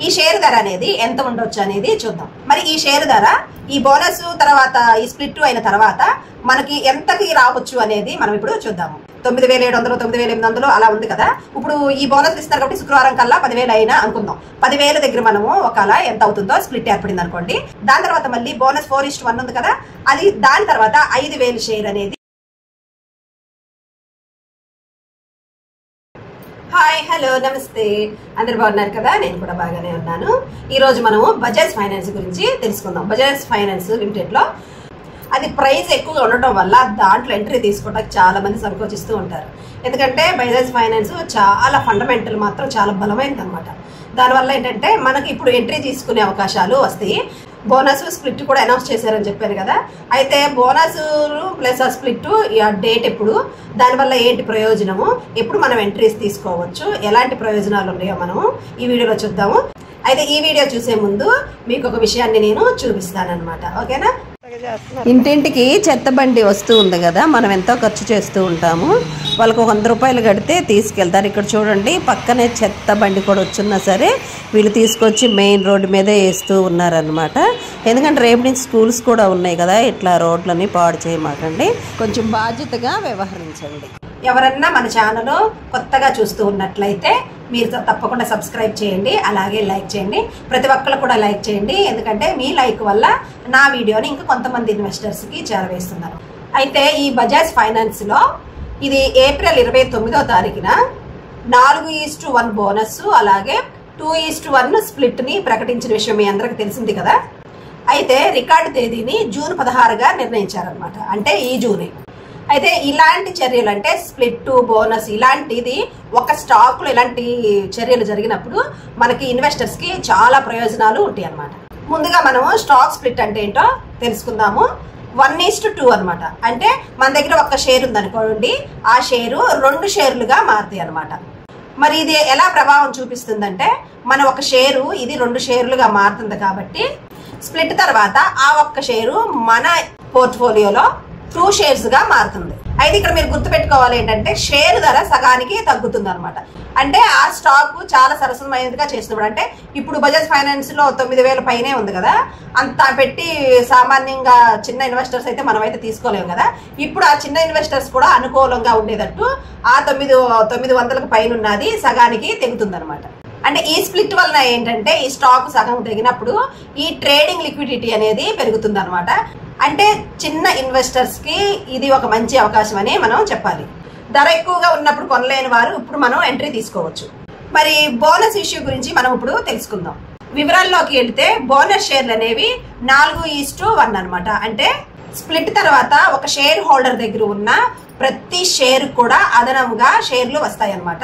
ఈ షేర్ ధర అనేది ఎంత ఉండొచ్చు అనేది చూద్దాం. మరి ఈ షేర్ ధర ఈ బోనస్ తర్వాత ఈ స్ప్లిట్ అయిన తర్వాత మనకి ఎంతకి రావచ్చు అనేది మనం ఇప్పుడు చూద్దాము. 9,700 9,800 అలా ఉంది కదా. ఇప్పుడు ఈ బోనస్ ఇస్తారు కాబట్టి శుక్రవారం కల్లా 10,000 అయినా అనుకుందాం. 10,000 దగ్గర మనము ఒకలా ఎంత అవుతుందో స్ప్లిట్ ఏర్పడింది అనుకోండి. దాని తర్వాత మళ్ళీ బోనస్ 4:1 ఉంది కదా, అది దాని తర్వాత 5,000 షేర్ అనేది. హాయ్, హలో, నమస్తే, అందరు బాగున్నారు కదా? నేను కూడా బాగానే ఉన్నాను. ఈ రోజు మనము బజాజ్ ఫైనాన్స్ గురించి తెలుసుకుందాం. బజాజ్ ఫైనాన్స్ లిమిటెడ్ లో అది ప్రైస్ ఎక్కువగా ఉండటం వల్ల దాంట్లో ఎంట్రీ తీసుకోవడానికి చాలా మంది సంకోచిస్తూ ఉంటారు. ఎందుకంటే బజాజ్ ఫైనాన్స్ చాలా ఫండమెంటల్ మాత్రం చాలా బలమైనది అనమాట. దానివల్ల ఏంటంటే మనకి ఇప్పుడు ఎంట్రీ తీసుకునే అవకాశాలు వస్తాయి. బోనస్ స్ప్లిట్ కూడా అనౌన్స్ చేశారని చెప్పారు కదా. అయితే బోనస్ ప్లస్ ఆ స్ప్లిట్ డేట్ ఎప్పుడు, దానివల్ల ఏంటి ప్రయోజనము, ఎప్పుడు మనం ఎంట్రీస్ తీసుకోవచ్చు, ఎలాంటి ప్రయోజనాలు ఉన్నాయో మనము ఈ వీడియోలో చూద్దాము. అయితే ఈ వీడియో చూసే ముందు మీకు ఒక విషయాన్ని నేను చూపిస్తానన్నమాట. ఓకేనా? ఇంటింటికి చెత్త బండి వస్తూ ఉంది కదా, మనం ఎంతో ఖర్చు చేస్తూ ఉంటాము. వాళ్ళకు 100 రూపాయలు కడితే తీసుకెళ్తారు. ఇక్కడ చూడండి, పక్కనే చెత్త బండి కూడా వచ్చినా సరే వీళ్ళు తీసుకొచ్చి మెయిన్ రోడ్డు మీదే వేస్తూ ఉన్నారనమాట. ఎందుకంటే రేపు నుంచి స్కూల్స్ కూడా ఉన్నాయి కదా, ఇట్లా రోడ్లని పాడు చేయమాకండి, కొంచెం బాధ్యతగా వ్యవహరించండి. ఎవరన్నా మన ఛానల్ కొత్తగా చూస్తూ ఉన్నట్లయితే మీరు తప్పకుండా సబ్స్క్రైబ్ చేయండి, అలాగే లైక్ చేయండి. ప్రతి ఒక్కరు కూడా లైక్ చేయండి, ఎందుకంటే మీ లైక్ వల్ల నా వీడియోని ఇంకా కొంతమంది ఇన్వెస్టర్స్కి చేరవేస్తున్నారు. అయితే ఈ బజాజ్ ఫైనాన్స్లో ఇది ఏప్రిల్ 29వ తారీఖున 4:1 బోనస్ అలాగే 2:1 స్ప్లిట్ని ప్రకటించిన విషయం మీ అందరికి తెలిసింది కదా. అయితే రికార్డు తేదీని జూన్ 16గా నిర్ణయించారనమాట, అంటే ఈ జూనే. అయితే ఇలాంటి చర్యలు అంటే స్ప్లిట్, బోనస్ ఇలాంటిది ఒక స్టాక్లో ఇలాంటి చర్యలు జరిగినప్పుడు మనకి ఇన్వెస్టర్స్కి చాలా ప్రయోజనాలు ఉంటాయి అన్నమాట. ముందుగా మనము స్టాక్ స్ప్లిట్ అంటే ఏంటో తెలుసుకుందాము. 1:2 అనమాట. అంటే మన దగ్గర ఒక షేర్ ఉందనుకోండి, ఆ షేరు 2 షేర్లుగా మారుతాయి అనమాట. మరి ఇది ఎలా ప్రభావం చూపిస్తుందంటే, మన ఒక షేరు ఇది 2 షేర్లుగా మారుతుంది కాబట్టి స్ప్లిట్ తర్వాత ఆ ఒక్క షేరు మన పోర్ట్ఫోలియోలో 2 షేర్స్ గా మారుతుంది. అయితే ఇక్కడ మీరు గుర్తుపెట్టుకోవాలి ఏంటంటే, షేర్ ధర సగానికి తగ్గుతుంది అనమాట. అంటే ఆ స్టాక్ చాలా సరసమైనదిగా చేస్తున్నప్పుడు, అంటే ఇప్పుడు బజాజ్ ఫైనాన్స్ లో 9,000 పైనే ఉంది కదా, అంత పెట్టి సామాన్యంగా చిన్న ఇన్వెస్టర్స్ అయితే మనమైతే తీసుకోలేము కదా. ఇప్పుడు ఆ చిన్న ఇన్వెస్టర్స్ కూడా అనుకూలంగా ఉండేటట్టు ఆ 900కు పైన ఉన్నది సగానికి తెగుతుంది అనమాట. అంటే ఈ స్ప్లిట్ వలన ఏంటంటే, ఈ స్టాక్ సగం తెగినప్పుడు ఈ ట్రేడింగ్ లిక్విడిటీ అనేది పెరుగుతుంది అనమాట. అంటే చిన్న ఇన్వెస్టర్స్ కి ఇది ఒక మంచి అవకాశం అని మనం చెప్పాలి. ధర ఎక్కువగా ఉన్నప్పుడు కొనలేని వారు ఇప్పుడు మనం ఎంట్రీ తీసుకోవచ్చు. మరి బోనస్ ఇష్యూ గురించి మనం ఇప్పుడు తెలుసుకుందాం. వివరాల్లోకి వెళ్తే బోనస్ షేర్లు అనేవి 4:1 అనమాట. అంటే స్ప్లిట్ తర్వాత ఒక షేర్ హోల్డర్ దగ్గర ఉన్న ప్రతి షేర్ కూడా అదనంగా షేర్లు వస్తాయి అన్నమాట.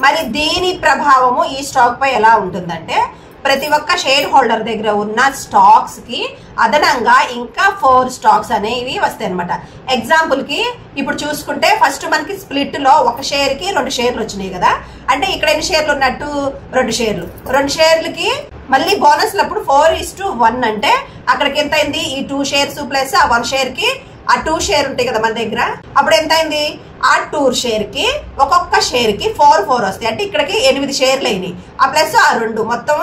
మరి దీని ప్రభావము ఈ స్టాక్ పై ఎలా ఉంటుందంటే, ప్రతి ఒక్క షేర్ హోల్డర్ దగ్గర ఉన్న స్టాక్స్ కి అదనంగా ఇంకా 4 స్టాక్స్ అనేవి వస్తాయి అనమాట. ఎగ్జాంపుల్ కి ఇప్పుడు చూసుకుంటే ఫస్ట్ మనకి స్ప్లిట్ లో ఒక షేర్ కి 2 షేర్లు వచ్చినాయి కదా. అంటే ఇక్కడ ఎన్ని షేర్లు ఉన్నట్టు 2 షేర్లు. 2 షేర్లకి మళ్ళీ బోనస్ అప్పుడు 4:1 అంటే అక్కడికి ఎంత అయింది, ఈ 2 షేర్స్ ప్లస్ ఆ 1 షేర్ కి ఆ 2 షేర్ ఉంటాయి కదా మన దగ్గర, అప్పుడు ఎంత అయింది, ఆ 2 షేర్ కి ఒక్కొక్క షేర్ కి 4 వస్తాయి. అంటే ఇక్కడికి 8 షేర్లు అయినాయి. ఆ ప్లస్ ఆ 2 మొత్తం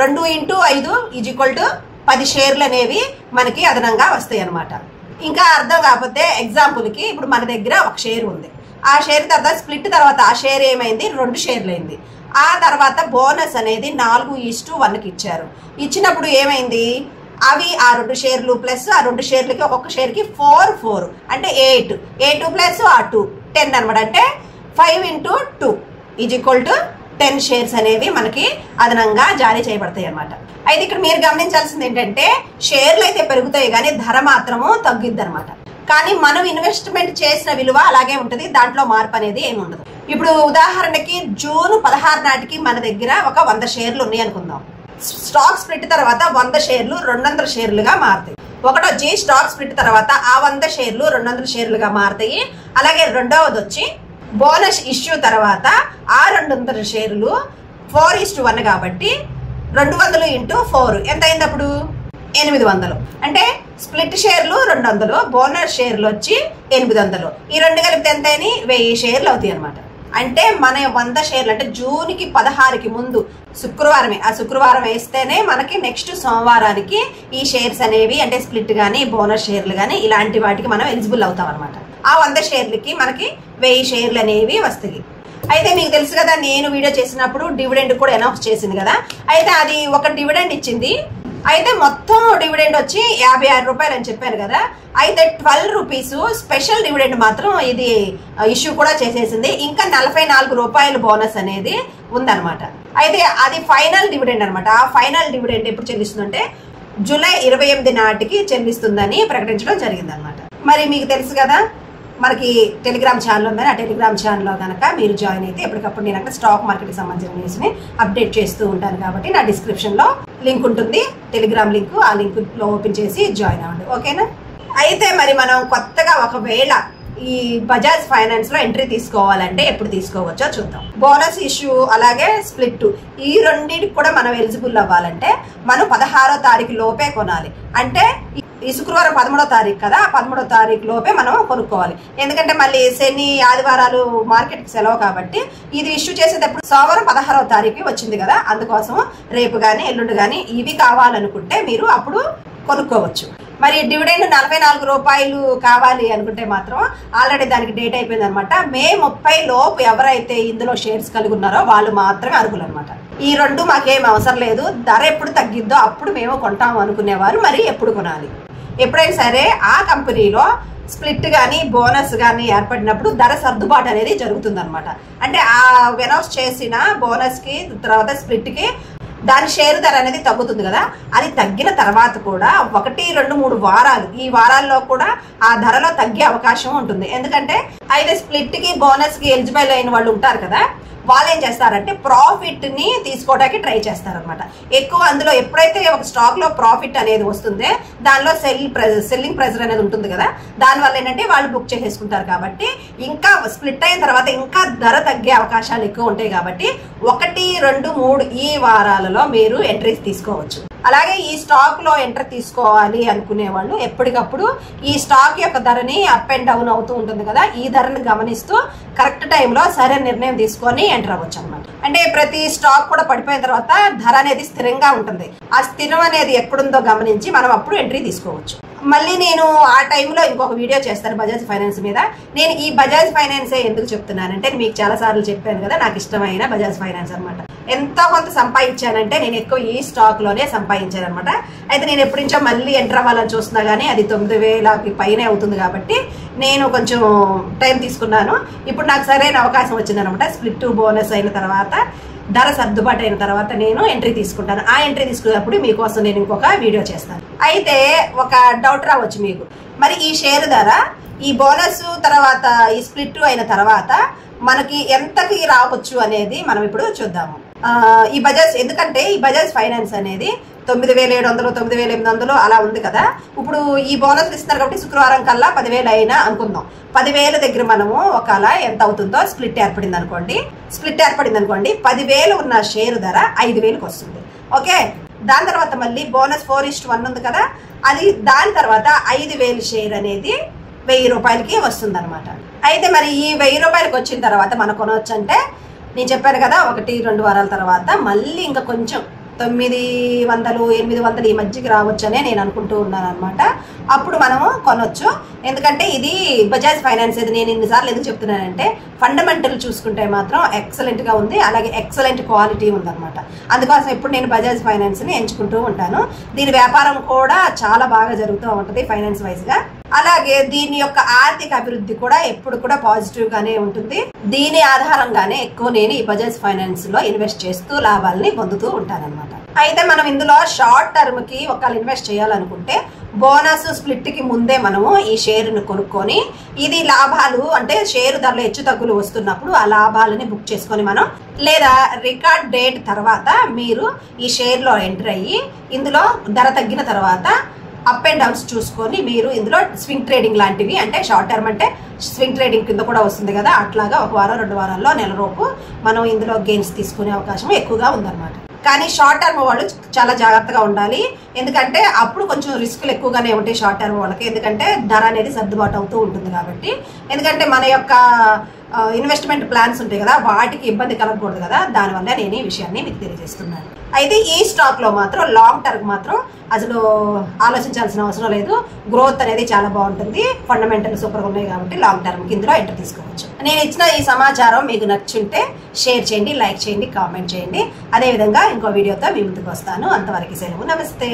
2 × 5 = 10 షేర్లు అనేవి మనకి అదనంగా వస్తాయి అనమాట. ఇంకా అర్థం కాకపోతే ఎగ్జాంపుల్ కి ఇప్పుడు మన దగ్గర ఒక షేర్ ఉంది, ఆ షేర్ తర్వాత స్ప్లిట్ తర్వాత ఆ షేర్ ఏమైంది, 2 షేర్లు అయింది. ఆ తర్వాత బోనస్ అనేది 4:1కి ఇచ్చారు. ఇచ్చినప్పుడు ఏమైంది, అవి ఆ 2 షేర్లు ప్లస్ ఆ 2 షేర్లకి ఒక్కొక్క షేర్కి 4 అంటే 8 ప్లస్ ఆ 2 10 అనమాట. అంటే 5 × 2 = 10 షేర్స్ అనేవి మనకి అదనంగా జారీ చేయబడతాయి అనమాట. అయితే ఇక్కడ మీరు గమనించాల్సింది ఏంటంటే, షేర్లు అయితే పెరుగుతాయి కానీ ధర మాత్రము తగ్గిద్ది అనమాట. కానీ మనం ఇన్వెస్ట్మెంట్ చేసిన విలువ అలాగే ఉంటుంది, దాంట్లో మార్పు అనేది ఏమి ఉండదు. ఇప్పుడు ఉదాహరణకి జూన్ 16 నాటికి మన దగ్గర ఒక 100 షేర్లు ఉన్నాయి అనుకుందాం. స్టాక్ స్ప్లిట్ తర్వాత 100 షేర్లు 200 షేర్లుగా మారుతాయి. ఒకటి వచ్చి స్టాక్ స్ప్లిట్ తర్వాత ఆ 100 షేర్లు 200 షేర్లుగా మారుతాయి. అలాగే రెండవది వచ్చి బోనస్ ఇష్యూ తర్వాత ఆ 200 షేర్లు 4:1 కాబట్టి 200 × 4 ఎంత అయింది అప్పుడు 800. అంటే స్ప్లిట్ షేర్లు 200, బోనస్ షేర్లు వచ్చి 800. ఈ రెండు కలిపితే ఎంత అయినాయి 1000 షేర్లు అవుతాయి అనమాట. అంటే మన 100 షేర్లు అంటే జూన్కి 16కి ముందు శుక్రవారమే, ఆ శుక్రవారం వేస్తేనే మనకి నెక్స్ట్ సోమవారానికి ఈ షేర్స్ అనేవి అంటే స్ప్లిట్ కానీ బోనస్ షేర్లు కానీ ఇలాంటి వాటికి మనం ఎలిజిబుల్ అవుతాం అనమాట. ఆ 100 షేర్లకి మనకి 1000 షేర్లు అనేవి వస్తాయి. అయితే మీకు తెలుసు కదా, నేను వీడియో చేసినప్పుడు డివిడెండ్ కూడా అనౌన్స్ చేసింది కదా. అయితే అది ఒక డివిడెండ్ ఇచ్చింది. అయితే మొత్తం డివిడెండ్ వచ్చి 56 రూపాయలు అని చెప్పాను కదా. అయితే 12 రూపీస్ స్పెషల్ డివిడెండ్ మాత్రం ఇది ఇష్యూ కూడా చేసేసింది. ఇంకా 44 రూపాయలు బోనస్ అనేది ఉందన్నమాట. అయితే అది ఫైనల్ డివిడెండ్ అనమాట. ఆ ఫైనల్ డివిడెండ్ ఎప్పుడు చెల్లిస్తుందంటే జూలై 28 నాటికి చెల్లిస్తుందని ప్రకటించడం జరిగింది అనమాట. మరి మీకు తెలుసు కదా, మనకి టెలిగ్రామ్ ఛానల్ ఉందని, ఆ టెలిగ్రామ్ ఛానల్లో కనుక మీరు జాయిన్ అయితే ఎప్పటికప్పుడు నేను అక్కడ స్టాక్ మార్కెట్కి సంబంధించిన న్యూస్ని అప్డేట్ చేస్తూ ఉంటాను. కాబట్టి నా డిస్క్రిప్షన్లో లింక్ ఉంటుంది, టెలిగ్రామ్ లింక్. ఆ లింక్లో ఓపెన్ చేసి జాయిన్ అవ్వండి, ఓకేనా. అయితే మరి మనం కొత్తగా ఒకవేళ ఈ బజాజ్ ఫైనాన్స్ లో ఎంట్రీ తీసుకోవాలంటే ఎప్పుడు తీసుకోవచ్చో చూద్దాం. బోనస్ ఇష్యూ అలాగే స్ప్లిట్ ఈ రెండింటికి కూడా మనం ఎలిజిబుల్ అవ్వాలంటే మనం 16వ తారీఖు లోపే కొనాలి. అంటే ఈ శుక్రవారం 13వ తారీఖు కదా, 13వ తారీఖు లోపే మనం కొనుక్కోవాలి. ఎందుకంటే మళ్ళీ శని ఆదివారాలు మార్కెట్కి సెలవు కాబట్టి ఇది ఇష్యూ చేసేటప్పుడు సోమవారం 16వ తారీఖు వచ్చింది కదా, అందుకోసం రేపు కానీ ఎల్లుండి కానీ ఇవి కావాలనుకుంటే మీరు అప్పుడు కొనుక్కోవచ్చు. మరి డివిడెండ్ 44 రూపాయలు కావాలి అనుకుంటే మాత్రం ఆల్రెడీ దానికి డేట్ అయిపోయింది అనమాట. మే 30 లోపు ఎవరైతే ఇందులో షేర్స్ కలిగి ఉన్నారో వాళ్ళు మాత్రమే అర్హులు అనమాట. ఈ రెండు మాకేం అవసరం లేదు, ధర ఎప్పుడు తగ్గిద్దో అప్పుడు మేము కొంటాము అనుకునేవారు మరి ఎప్పుడు కొనాలి. ఎప్పుడైనా సరే ఆ కంపెనీలో స్ప్లిట్ కానీ బోనస్ కానీ ఏర్పడినప్పుడు ధర సర్దుబాటు అనేది జరుగుతుంది అనమాట. అంటే ఆ అనౌన్స్ చేసిన బోనస్కి తర్వాత స్ప్లిట్కి దాని షేర్ ధర అనేది తగ్గుతుంది కదా, అది తగ్గిన తర్వాత కూడా 1, 2, 3 వారాలు, ఈ వారాల్లో కూడా ఆ ధరలో తగ్గే అవకాశం ఉంటుంది. ఎందుకంటే అయితే స్ప్లిట్కి బోనస్కి ఎలిజిబుల్ అయిన వాళ్ళు ఉంటారు కదా, వాళ్ళు ఏం చేస్తారంటే ప్రాఫిట్ ని తీసుకోవడానికి ట్రై చేస్తారనమాట. ఎక్కువ అందులో ఎప్పుడైతే ఒక స్టాక్ లో ప్రాఫిట్ అనేది వస్తుందో దానిలో సెల్లింగ్ ప్రెజర్ అనేది ఉంటుంది కదా, దానివల్ల ఏంటంటే వాళ్ళు బుక్ చేసేసుకుంటారు. కాబట్టి ఇంకా స్ప్లిట్ అయిన తర్వాత ఇంకా ధర తగ్గే అవకాశాలు ఎక్కువ ఉంటాయి. కాబట్టి 1, 2, 3 ఈ వారాలలో మీరు ఎంట్రీస్ తీసుకోవచ్చు. అలాగే ఈ స్టాక్ లో ఎంటర్ తీసుకోవాలి అనుకునే వాళ్ళు ఎప్పటికప్పుడు ఈ స్టాక్ యొక్క ధరని అప్ అండ్ డౌన్ అవుతూ ఉంటుంది కదా, ఈ ధరని గమనిస్తూ కరెక్ట్ టైంలో సరైన నిర్ణయం తీసుకొని ఎంటర్ అవ్వచ్చు అనమాట. అంటే ప్రతి స్టాక్ కూడా పడిపోయిన తర్వాత ధర అనేది స్థిరంగా ఉంటుంది. ఆ స్థిరం అనేది ఎక్కడుందో గమనించి మనం అప్పుడు ఎంట్రీ తీసుకోవచ్చు. మళ్ళీ నేను ఆ టైంలో ఇంకొక వీడియో చేస్తాను బజాజ్ ఫైనాన్స్ మీద. నేను ఈ బజాజ్ ఫైనాన్సే ఎందుకు చెప్తున్నానంటే మీకు చాలా సార్లు చెప్పాను కదా, నాకు ఇష్టమైన బజాజ్ ఫైనాన్స్ అనమాట. ఎంతో కొంత సంపాదించానంటే నేను ఎక్కువ ఈ స్టాక్ లోనే సంపాదించాను అనమాట. అయితే నేను ఎప్పటి నుంచో మళ్ళీ ఎంటర్ అవ్వాలని చూస్తున్నా కానీ అది 9,000కి పైనే అవుతుంది. కాబట్టి నేను కొంచెం టైం తీసుకున్నాను. ఇప్పుడు నాకు సరైన అవకాశం వచ్చింది అనమాట. స్ప్లిట్ బోనస్ అయిన తర్వాత ధర సర్దుబాటు అయిన తర్వాత నేను ఎంట్రీ తీసుకుంటాను. ఆ ఎంట్రీ తీసుకున్నప్పుడు మీకోసం నేను ఇంకొక వీడియో చేస్తాను. అయితే ఒక డౌట్ రావచ్చు మీకు, మరి ఈ షేర్ ధర ఈ బోనస్ తర్వాత ఈ స్ప్లిట్ అయిన తర్వాత మనకి ఎంతకి రావచ్చు అనేది మనం ఇప్పుడు చూద్దాము. ఈ బజాజ్, ఎందుకంటే ఈ బజాజ్ ఫైనాన్స్ అనేది 9,700, 9,800 అలా ఉంది కదా. ఇప్పుడు ఈ బోనస్ ఇస్తున్నారు కాబట్టి శుక్రవారం కల్లా 10,000 అయినా అనుకుందాం. 10,000 దగ్గర మనము ఒకవేళ ఎంత అవుతుందో స్ప్లిట్ ఏర్పడింది అనుకోండి. 10,000 ఉన్న షేర్ ధర 5,000కి వస్తుంది. ఓకే, దాని తర్వాత మళ్ళీ బోనస్ 4:1 ఉంది కదా, అది దాని తర్వాత 5,000 షేర్ అనేది 1,000 రూపాయలకి వస్తుంది అనమాట. అయితే మరి ఈ 1,000 రూపాయలకి వచ్చిన తర్వాత మనం కొనవచ్చు అంటే నేను చెప్పాను కదా 1, 2 వారాల తర్వాత మళ్ళీ ఇంకా కొంచెం 900, 800 ఈ మధ్యకి రావచ్చు అనే నేను అనుకుంటూ ఉన్నాను అనమాట. అప్పుడు మనము కొనొచ్చు. ఎందుకంటే ఇది బజాజ్ ఫైనాన్స్, ఇది నేను ఇన్నిసార్లు ఎందుకు చెప్తున్నానంటే ఫండమెంటల్ చూసుకుంటే మాత్రం ఎక్సలెంట్గా ఉంది, అలాగే ఎక్సలెంట్ క్వాలిటీ ఉందన్నమాట. అందుకోసం ఇప్పుడు నేను బజాజ్ ఫైనాన్స్ని ఎంచుకుంటూ ఉంటాను. దీని వ్యాపారం కూడా చాలా బాగా జరుగుతూ ఉంటుంది ఫైనాన్స్ వైజ్గా. అలాగే దీని యొక్క ఆర్థిక అభివృద్ధి కూడా ఎప్పుడు కూడా పాజిటివ్ గానే ఉంటుంది. దీని ఆధారంగానే ఎక్కువ నేను ఈ బజాజ్ ఫైనాన్స్ లో ఇన్వెస్ట్ చేస్తూ లాభాలని పొందుతూ ఉంటానన్నమాట. అయితే మనం ఇందులో షార్ట్ టర్మ్ కి ఒకవేళ ఇన్వెస్ట్ చేయాలనుకుంటే బోనస్ స్ప్లిట్ కి ముందే మనము ఈ షేర్ను కొనుక్కొని ఇది లాభాలు అంటే షేర్ ధరలో హెచ్చు తగ్గులు వస్తున్నప్పుడు ఆ లాభాలని బుక్ చేసుకొని మనం, లేదా రికార్డ్ డేట్ తర్వాత మీరు ఈ షేర్ లో ఎంటర్ అయ్యి ఇందులో ధర తగ్గిన తర్వాత అప్ అండ్ డౌన్స్ చూసుకొని మీరు ఇందులో స్వింగ్ ట్రేడింగ్ లాంటివి, అంటే షార్ట్ టర్మ్ అంటే స్వింగ్ ట్రేడింగ్ కింద కూడా వస్తుంది కదా, అట్లాగా 1 వారం 2 వారాల్లో నెల లోపు మనం ఇందులో గెయిన్స్ తీసుకునే అవకాశం ఎక్కువగా ఉందన్నమాట. కానీ షార్ట్ టర్మ్ వాళ్ళు చాలా జాగ్రత్తగా ఉండాలి. ఎందుకంటే అప్పుడు కొంచెం రిస్కులు ఎక్కువగానే ఉంటాయి షార్ట్ టర్మ్ వాళ్ళకి. ఎందుకంటే ధర అనేది సర్దుబాటు అవుతూ ఉంటుంది కాబట్టి. ఎందుకంటే మన యొక్క ఇన్వెస్ట్మెంట్ ప్లాన్స్ ఉంటాయి కదా, వాటికి ఇబ్బంది కలగకూడదు కదా, దానివల్ల నేను ఈ విషయాన్ని మీకు తెలియజేస్తున్నాను. అయితే ఈ స్టాక్లో మాత్రం లాంగ్ టర్మ్ మాత్రం అసలు ఆలోచించాల్సిన అవసరం లేదు. గ్రోత్ అనేది చాలా బాగుంటుంది, ఫండమెంటల్ సూపర్గా ఉన్నాయి కాబట్టి లాంగ్ టర్మ్కి ఇందులో ఎంటర్ తీసుకోవచ్చు. నేను ఇచ్చిన ఈ సమాచారం మీకు నచ్చుంటే షేర్ చేయండి, లైక్ చేయండి, కామెంట్ చేయండి. అదేవిధంగా ఇంకో వీడియోతో మీ ముందుకు వస్తాను. అంతవరకు సెలవు, నమస్తే.